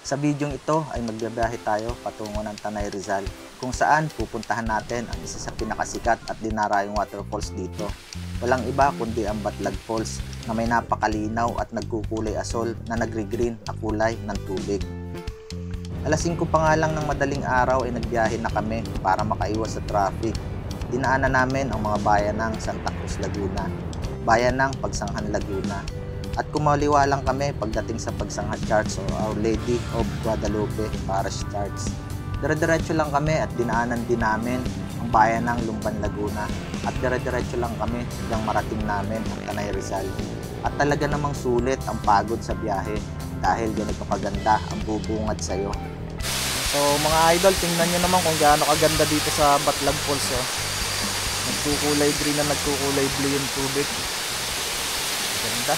Sa bidyong ito ay magbibiyahe tayo patungo ng Tanay Rizal, kung saan pupuntahan natin ang isa sa pinakasikat at dinarayong waterfalls dito. Walang iba kundi ang Batlag Falls na may napakalinaw at nagkukulay asol na nagre-green na kulay ng tubig. Alas 5 pa nga lang ng madaling araw ay nagbiyahe na kami para makaiwas sa traffic. Dinaanan namin ang mga bayan ng Santa Cruz, Laguna, bayan ng Pagsanghan, Laguna, at kumaliwa lang kami pagdating sa Pagsanghan Church o Our Lady of Guadalupe Parish Church. Dire-diretso lang kami at dinaanan din namin ang bayan ng Lumban, Laguna, at dire-diretso lang kami hanggang marating namin ang Tanay Rizal. At talaga namang sulit ang pagod sa biyahe dahil ganito kaganda ang bubungad sa'yo. So mga idol, tingnan nyo naman kung gaano kaganda dito sa Batlag Falls. Nagkukulay green na nagkukulay blue yung tubig. Ganda.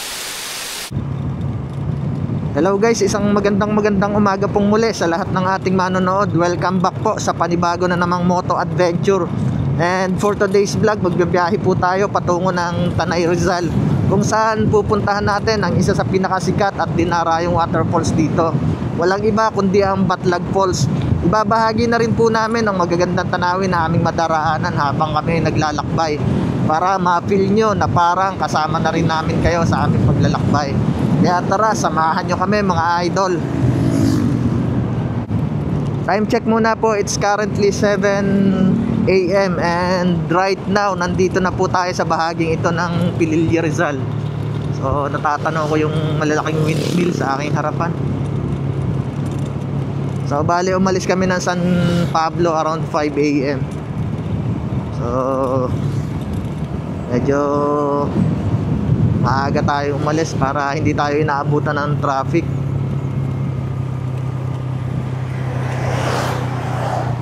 Hello guys, isang magandang umaga pong muli sa lahat ng ating manonood. Welcome back po sa panibago na namang moto adventure. And for today's vlog, magbibiyahe po tayo patungo ng Tanay Rizal, kung saan pupuntahan natin ang isa sa pinakasikat at dinarayong waterfalls dito. Walang iba kundi ang Batlag Falls. Ibabahagi na rin po namin ang magagandang tanawin na aming madaraanan habang kami naglalakbay, para ma-feel nyo na parang kasama na rin namin kayo sa aming paglalakbay. Kaya tara, samahan nyo kami mga idol. Time check muna po, it's currently 7 AM and right now nandito na po tayo sa bahaging ito ng Pililla, Rizal. So natatanaw ko yung malalaking windmill sa aking harapan. So bali umalis kami ng San Pablo around 5 AM. So medyo maaga tayo umalis para hindi tayo inaabutan ng traffic.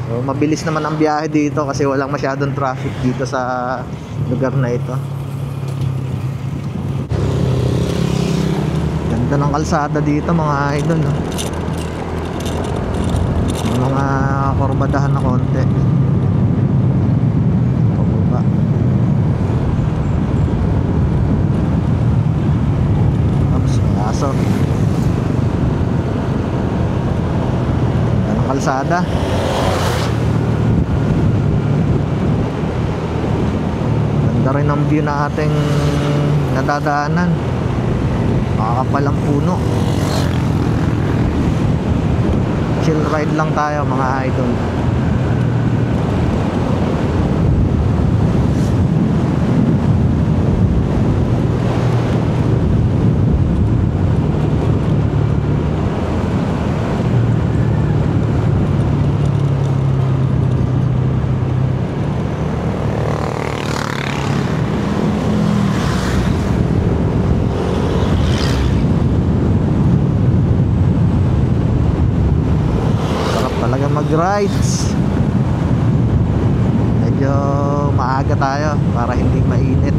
So mabilis naman ang biyahe dito kasi walang masyadong traffic dito sa lugar na ito. Ganda ng kalsada dito mga idol, no? Mga kurbadahan na konti. Pababa. Oops, may aso. Ganda ng kalsada. Ganda rin ang view na ating nadadaanan. Makakapalang puno. Chill ride lang tayo mga idol. Mag-rides. Medyo maaga tayo para hindi mainit.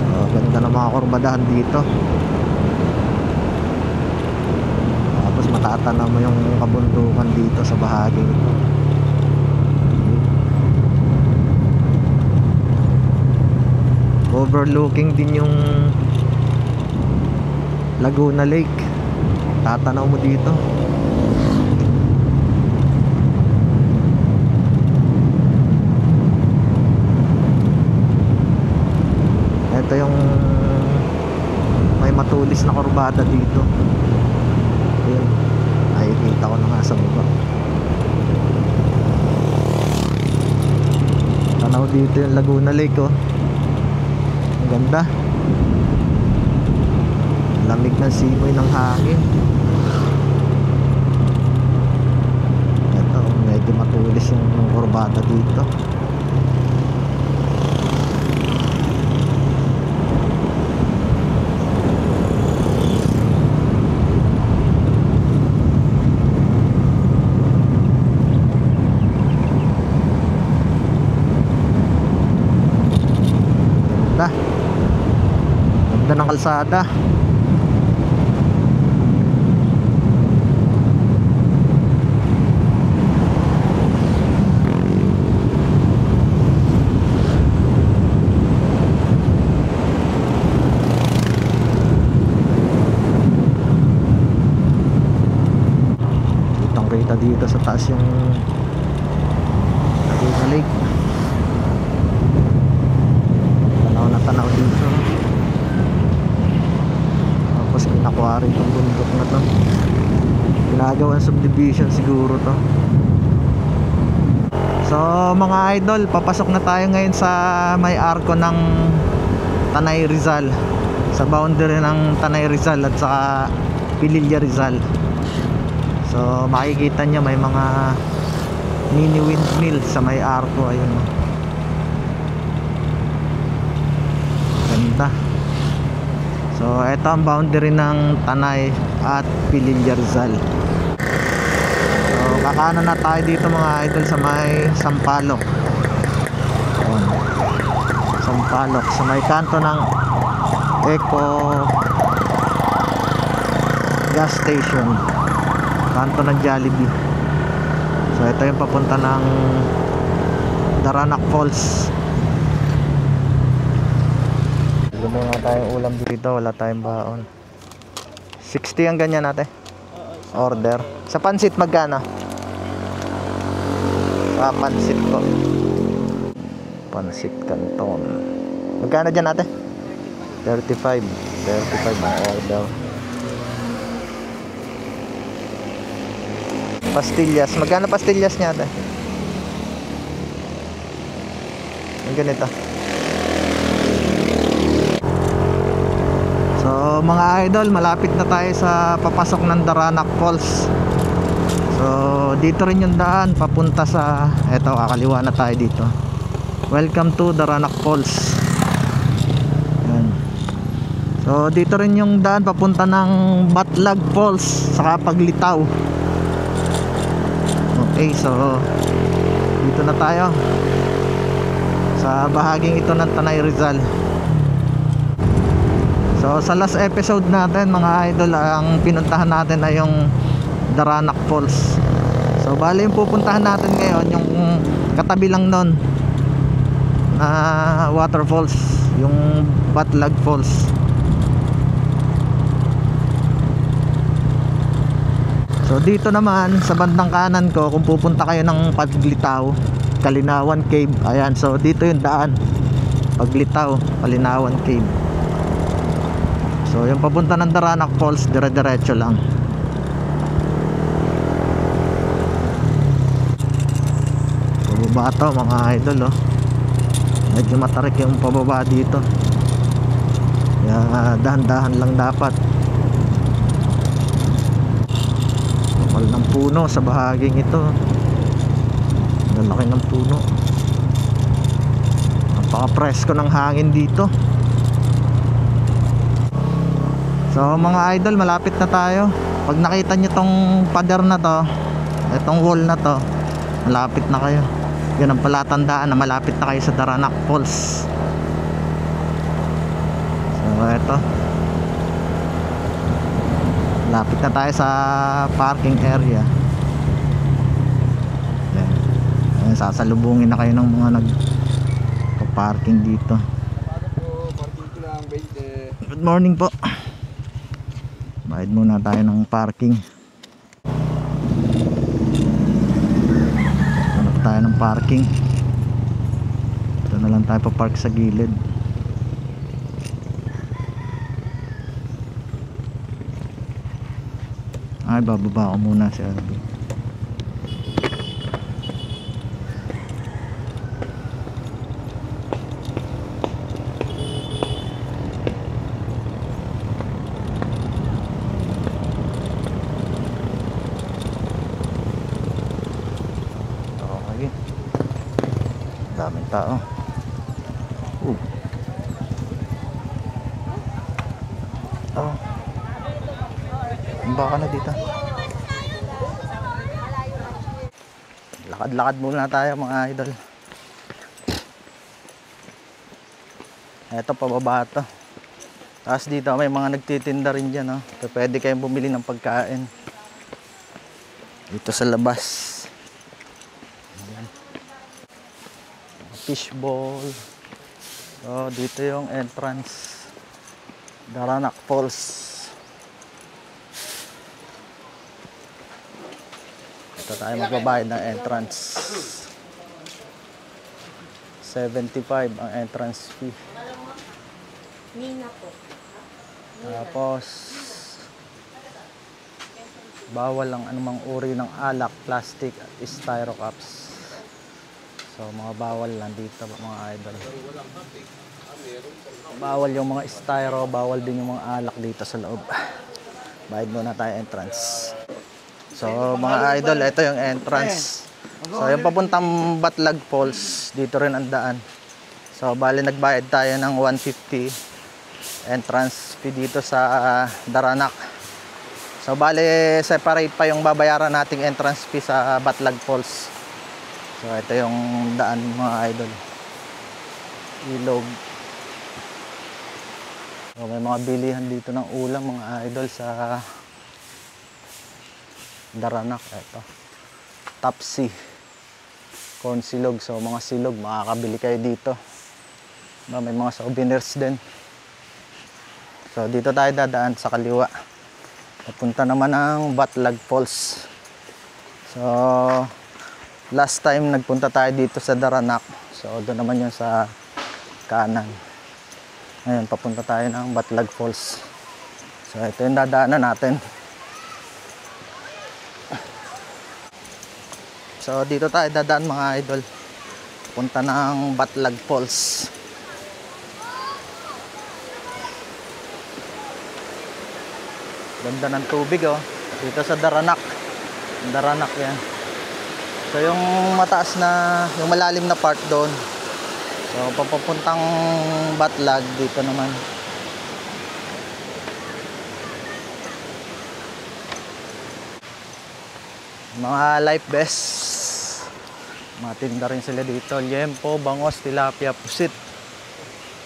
So, ganda ng mga kurbadahan dito. Tapos matatanaw mo yung kabundukan dito sa bahaging ito. Overlooking din yung Laguna Lake. Tatanaw mo dito. Ito yung may matulis na kurbada dito. Ayun, nakikita ko na nga sa baba. Tanaw dito yung Laguna Lake, oh. Ang ganda. Lamig ng simoy ng hangin. Ito, medyo matulis yung kurbada dito. Ganda. Ganda ng kalsada. Ganda dito sa taas yung Laguna Lake. Tanaw na tanaw dito. Tapos kinakuha rin itong bundok na to. Ginagawang subdivision siguro to. So mga idol, papasok na tayo ngayon sa may arko ng Tanay Rizal, sa boundary ng Tanay Rizal at saka Pililla Rizal. So makikita nyo may mga mini windmill sa may arko. Ayun, ganda. So ito ang boundary ng Tanay at Pililla Rizal. So kakanan na tayo dito mga idol sa may Sampaloc. Ayun, Sampaloc sa may kanto ng Eco gas station, kanto ng Jollibee. So ito yung papunta ng Daranac Falls. Bili muna tayong ulam dito, wala tayong baon. 60 ang ganyan natin order. Sa pansit magkano? Sa pansit ko, pansit canton, magkano dyan natin? 35 ang order. Pastillas, magkano pastillas niya ate? Ang ganito. So mga idol, malapit na tayo sa papasok ng Daranac Falls. So dito rin yung daan papunta sa, eto kakaliwa na tayo dito. Welcome to Daranac Falls. Yan. So dito rin yung daan papunta ng Batlag Falls saka Paglitaw. Okay, so dito na tayo sa bahaging ito ng Tanay Rizal. So sa last episode natin mga idol, ang pinuntahan natin ay yung Daranac Falls. So bali yung pupuntahan natin ngayon yung katabi lang nun na waterfalls, yung Batlag Falls. So dito naman sa bandang kanan ko, kung pupunta kayo ng Paglitaw, Kalinawan Cave, ayan, so dito yung daan, Paglitaw, Kalinawan Cave. So yung papunta ng Daranac Falls, dire-diretso lang. Pababa to mga idol, oh. Medyo matarik yung pababa dito, kaya dahan-dahan lang dapat. Kapal ng puno sa bahaging ito, lalaki ng puno, napaka-presko ng hangin dito. So mga idol, malapit na tayo. Pag nakita nyo tong pader na to, itong wall na to, malapit na kayo. Yan ang palatandaan na malapit na kayo sa Daranac Falls. So eto, malapit na tayo sa parking area. Ayan, sasalubungin na kayo ng mga nagpa-parking dito. Good morning po. Bayad muna tayo ng parking. Hanap tayo ng parking. Ito na lang tayo pa-park sa gilid. Ay, bababa ko muna si Albi. Daming tao. Oh. Baka na dito. Lakad-lakad muna tayo mga idol. Eto pababa to. Tapos dito may mga nagtitinda rin dyan, oh. Pwede kayong bumili ng pagkain dito sa labas. Fishball. So dito yung entrance Daranac Falls. Dito tayo magbabayad ng entrance. 75 ang entrance fee. Nina po. Tapos bawal ang anumang uri ng alak, plastic at styro cups. So mga bawal lang dito mga idol. Bawal yung mga styro, bawal din yung mga alak dito sa loob. Bayad muna tayo entrance. So mga idol, ito yung entrance. So yung papuntang Batlag Falls, dito rin ang daan. So bali nagbayad tayo ng 150 entrance fee dito sa Daranac. So bali separate pa yung babayaran nating entrance fee sa Batlag Falls. So ito yung daan mga idol. Ilog. So may mga bilihan dito ng ulam mga idol sa Daranac. Ito. Tapsi. Corn silog. So mga silog makakabili kayo dito. May mga souvenirs din. So dito tayo dadaan sa kaliwa. Papunta naman ang Batlag Falls. So last time nagpunta tayo dito sa Daranac. So doon naman yun sa kanan. Ngayon papunta tayo ng Batlag Falls. So ito yung dadaanan natin. So dito tayo dadaan mga idol. Punta ng Batlag Falls. Ganda ng tubig oh. Dito sa Daranac. Daranac yan. So yung mataas na, yung malalim na part doon. So papuntang Batlag dito naman. Mga life vests. Matinda rin sila dito. Liempo, bangos, tilapia, pusit.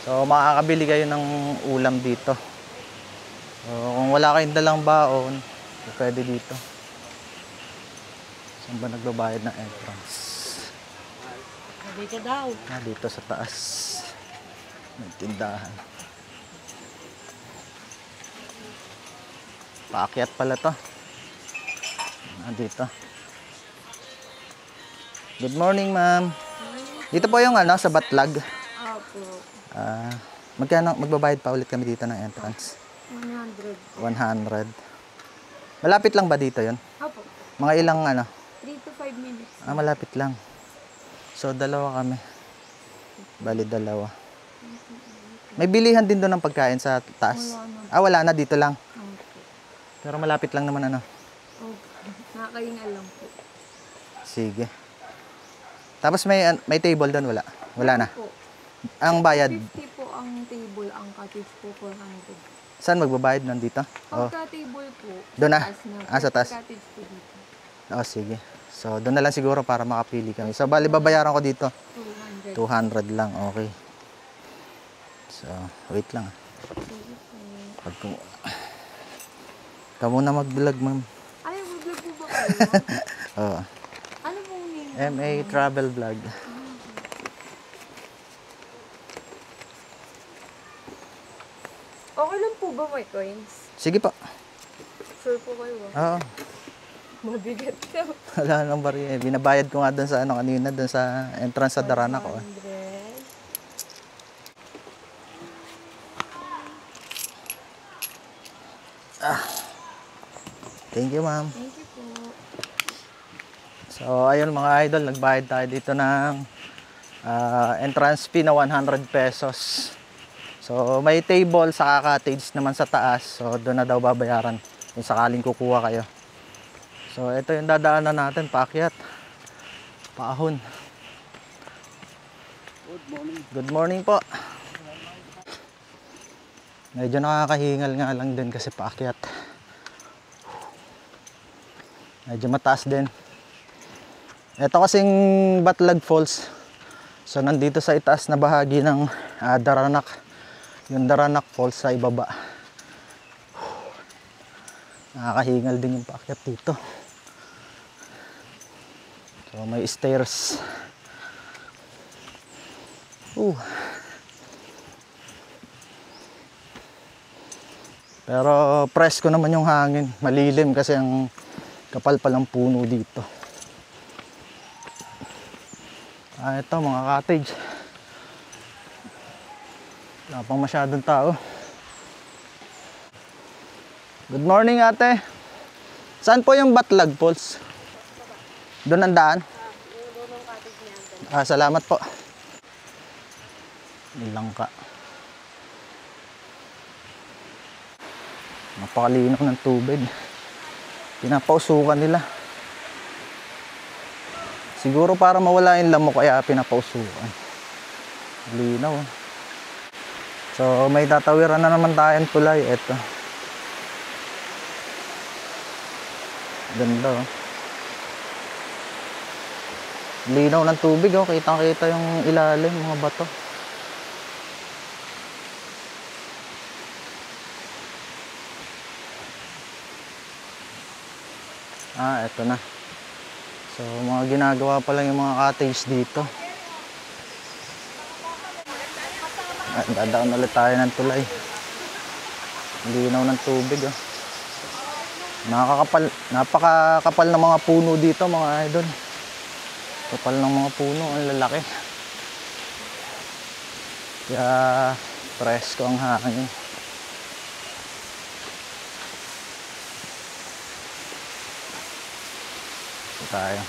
So makakabili kayo ng ulam dito. So kung wala kayong dalang baon, pwede dito. Saan ba nagbabayad ng entrance? Dito daw. Dito sa taas. May tindahan. Paakyat pala to. Dito. Good morning, ma'am. Dito po yung ano, sa Batlag. Opo. Magkano, magbabayad pa ulit kami dito ng entrance? 100. 100. Malapit lang ba dito yon? Opo. Mga ilang ano? 3 to 5 minutes. Malapit lang. So, dalawa kami. Bali, dalawa. May bilihan din doon ng pagkain sa taas. Wala na. Wala na. Dito lang. Opo. Pero malapit lang naman ano. Opo. Nakakahinga lang po. Sige. Tapos may table doon, wala? Wala na. Opo. Ang bayad, 50 po ang table, ang cottage po 400. saan magbabayad nun dito? Pagka table po, Doon na? taas na po. Sa taas? Cottage po dito. Sige. So, doon na lang siguro para makapili kami. So, bali, babayaran ko dito. 200. 200 lang, okay. So, wait lang. Sige po. Ikaw muna mag-vlog, ma'am. Ay, mag-vlog po ba kayo? Oo. Ano pong name? MA Travel Vlog. Okay lang po ba may coins? Sige pa. Sure po kayo Oo. ah. Mabigat ka. Wala nang bari. Binabayad ko nga doon sa ano kanina, doon sa entrance sa Daranac ko. 100. Thank you, ma'am. Thank you po. So, ayun mga idol, nagbayad tayo dito ng entrance fee na 100 pesos. So, may table sa cottage naman sa taas. So, doon na daw babayaran kung sakaling kukuha kayo. So, ito yung dadaanan natin, paakyat. Paahon. Good morning. Good morning po. Medyo nakakahingal nga lang din kasi paakyat. Medyo mataas din. Ito kasing Batlag Falls. So nandito sa itaas na bahagi ng Daranac. Yung Daranac Falls sa ibaba. Nakakahingal din yung paakyat dito. So may stairs. Pero presko naman yung hangin. Malilim kasi ang kapal palang puno dito. Ito mga cottage. Wala pang masyadong tao. Good morning ate. Saan po yung Batlag Falls? Doon ang daan? Salamat po. Nilangka. Napakalinaw ng tubig. Pinapausukan nila. Siguro para mawala yung lamok kaya pinapausukan. Linaw. So may tatawiran na naman tayong tulay. Ito. Ganda oh. Linaw ng tubig oh. Kitang-kita yung ilalim, mga bato. Eto na. So mga ginagawa pa lang yung mga cottage dito. Dadaan ulit tayo ng tulay. Linaw ng tubig oh. Napakakapal ng mga puno dito mga idol. Kapal ng mga puno, ang lalaki. Kaya presko ang hangin. Ito tayo.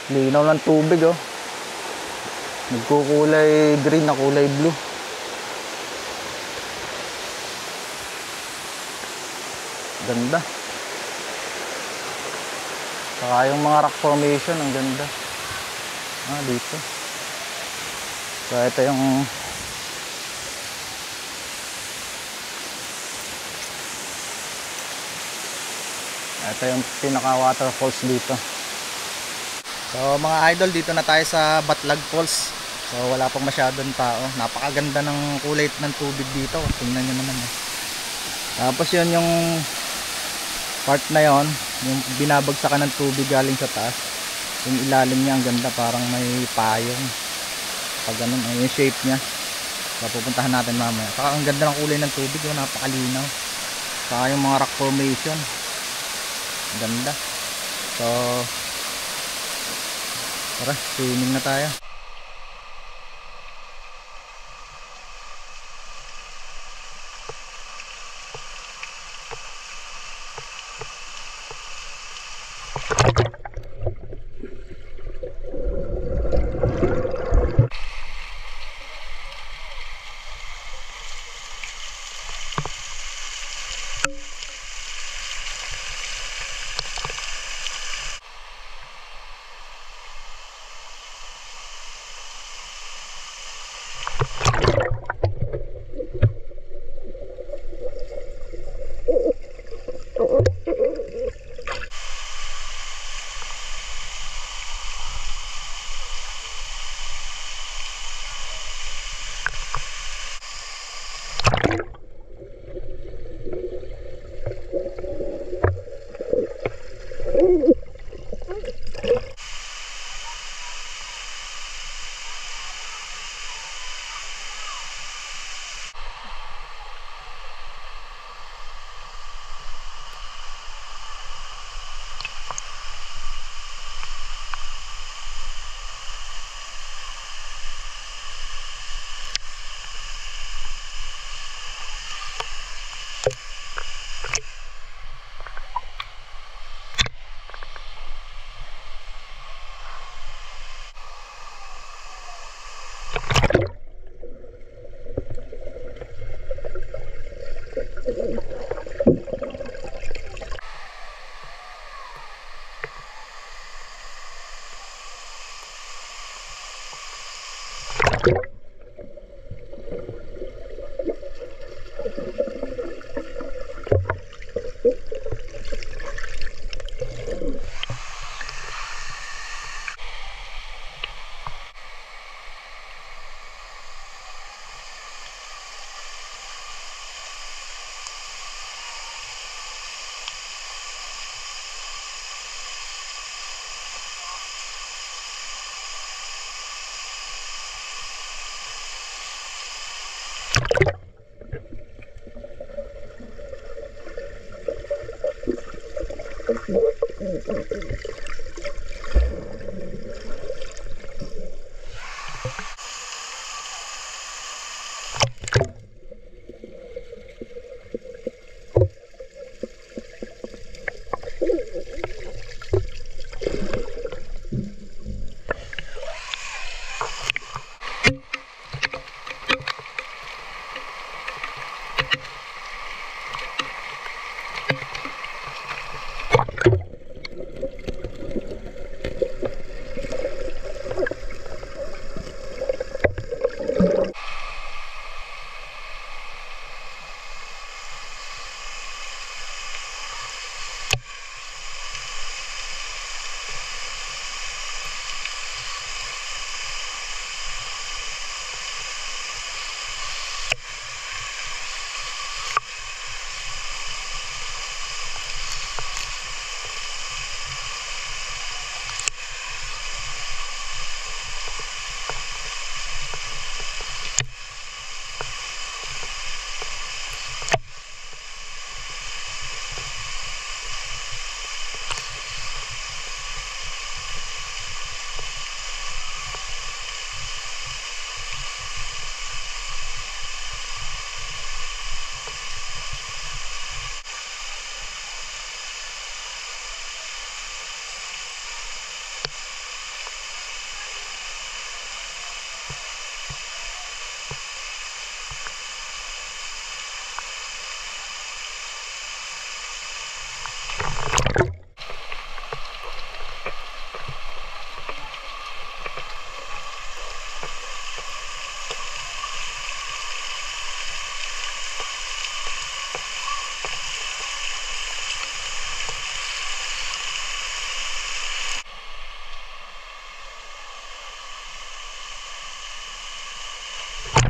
Linaw ng tubig oh. Nagkukulay green na kulay blue. Ganda. Saka yung mga rock formation, ang ganda. Dito. So ito yung pinaka waterfalls dito. So mga idol, dito na tayo sa Batlag Falls. So wala pang masyadong tao. Napakaganda ng kulay ng tubig dito. Tingnan nyo naman eh. Tapos yun yung part na yon, yung binabagsakan ng tubig galing sa taas. Yung ilalim niya ang ganda, parang may payong. Pag ganun, yung shape niya. So pupuntahan natin mamaya. Saka ang ganda ng kulay ng tubig, yung napakalinaw. Saka yung mga rock formation. Ganda. So tara, swimming na tayo.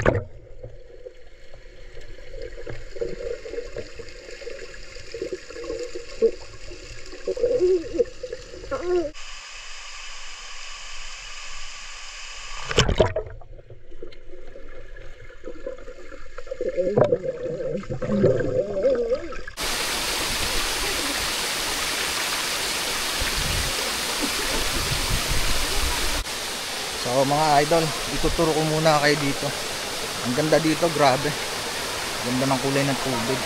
So mga idol, ituturo ko muna kayo dito. Ang ganda dito, grabe. Ganda ng kulay ng tubig.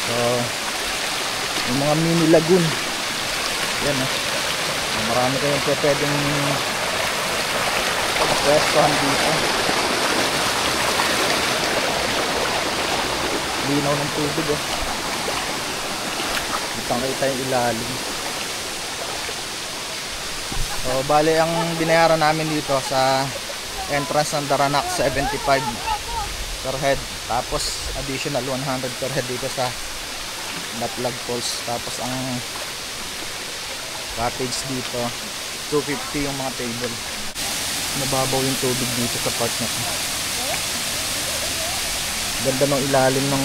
So yung mga mini lagoon. Yan marami kayong pwedeng pwestuhan dito. Linaw ng tubig kitang kita yung ilalim. So bale ang binayaran namin dito sa entrance ng Daranac 75 per head, tapos additional 100 per head dito sa Batlag Falls. Tapos ang cottage dito 250 yung mga table. Nababaw yung tubig dito sa part na to. Ganda ng ilalim ng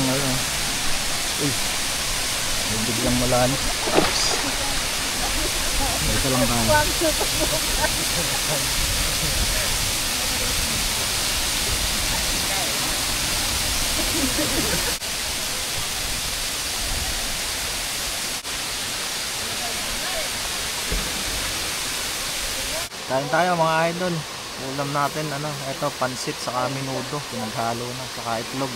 may biglang malalim. Ito lang tayo. Kain tayo mga idol. Ulam natin ito pansit saka menudo, pinaghalo na saka itlog.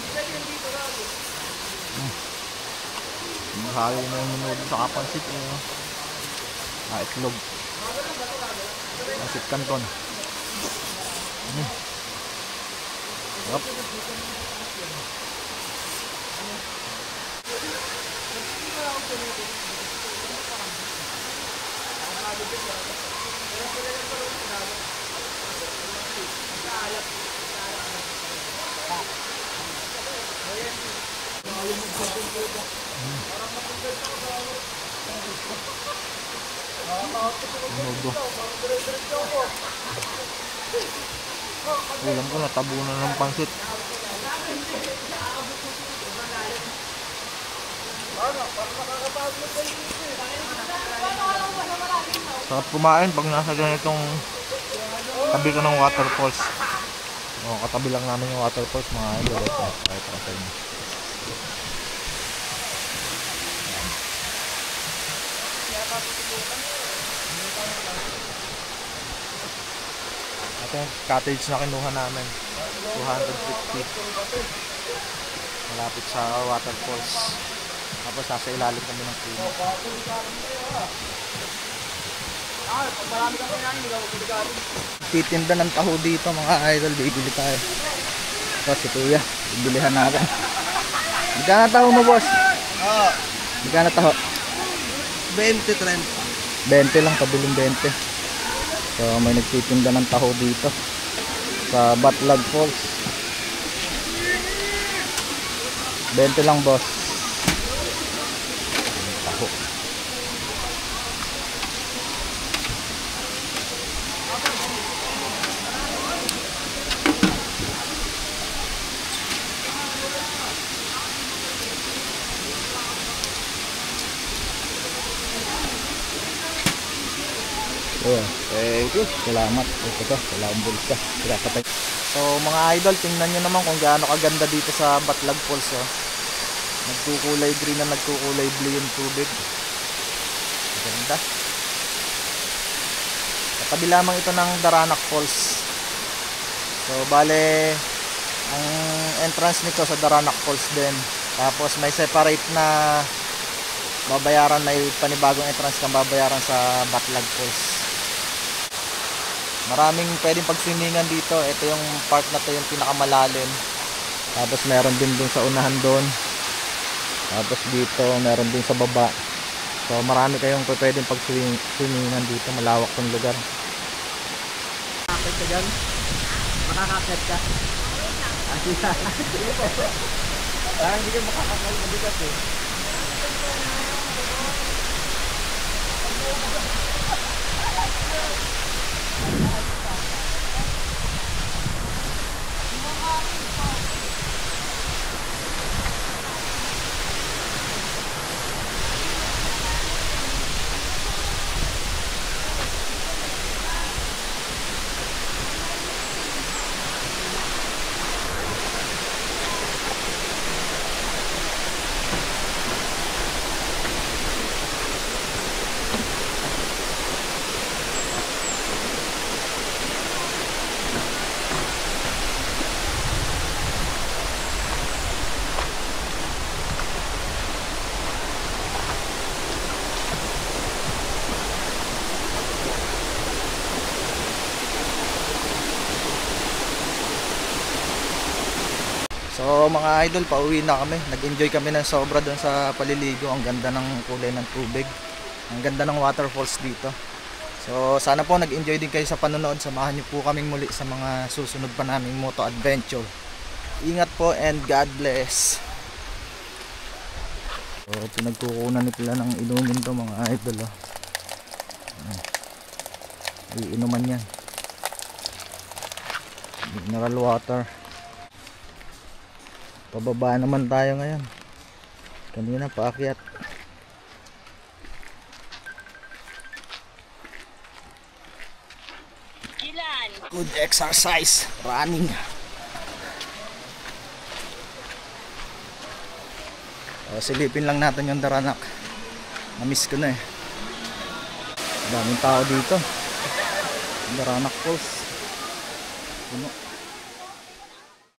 Pinaghalo na yung menudo saka pansit itlog. Pansit canton. Yup. Menudo. Ulam ko natabunan ng pansit. Sarap kumain pag nasa ganitong tabi ka ng waterfalls. Katabi lang namin yung waterfalls mga idol. Ito yung cottage na kinuha namin, 250, malapit sa waterfalls. Tapos nasa ilalim kami ng puno. Titinda ng taho dito mga idol, bibili tayo. Ito si kuya, bibilihan natin. Magkano taho mo boss? Magkano taho? 20, 30. 20 lang, kabiling 20. So may nagtitinda ng taho dito sa Batlag Falls. 20 lang boss. Taho. Thank you. Salamat. Ito, salamat bulsa. So mga idol, tingnan nyo naman kung gaano kaganda dito sa Batlag Falls. Nagkukulay green na nagkukulay blue yung tubig. Ganda. Katabi lamang ito ng Daranac Falls. So bale, ang entrance nito sa Daranac Falls din. Tapos may separate na babayaran, may panibagong entrance kang babayaran sa Batlag Falls. Maraming pwedeng pagswimingan dito. Ito yung part na to, yung pinakamalalim. Tapos meron din dun sa unahan doon. Tapos dito meron din sa baba. So marami kayong pwedeng pagswimingan dito. Malawak tong lugar. Makakakit ka dyan? Makakakit ka? Hindi ka makakakit. Mabigat So mga idol, pauwi na kami. Nag-enjoy kami ng sobra doon sa paliligo. Ang ganda ng kulay ng tubig. Ang ganda ng waterfalls dito. So sana po nag-enjoy din kayo sa panonood. Samahan niyo po kaming muli sa mga susunod pa naming moto adventure. Ingat po and God bless. So pinagkukunan nila ng inumin to mga idol. Iinuman yan. Mineral water. Pababa naman tayo ngayon. Kanina paakyat. Good exercise, running. Silipin lang natin yung Daranak. Na-miss ko na eh. Daming tao dito. Daranak Falls. Puno.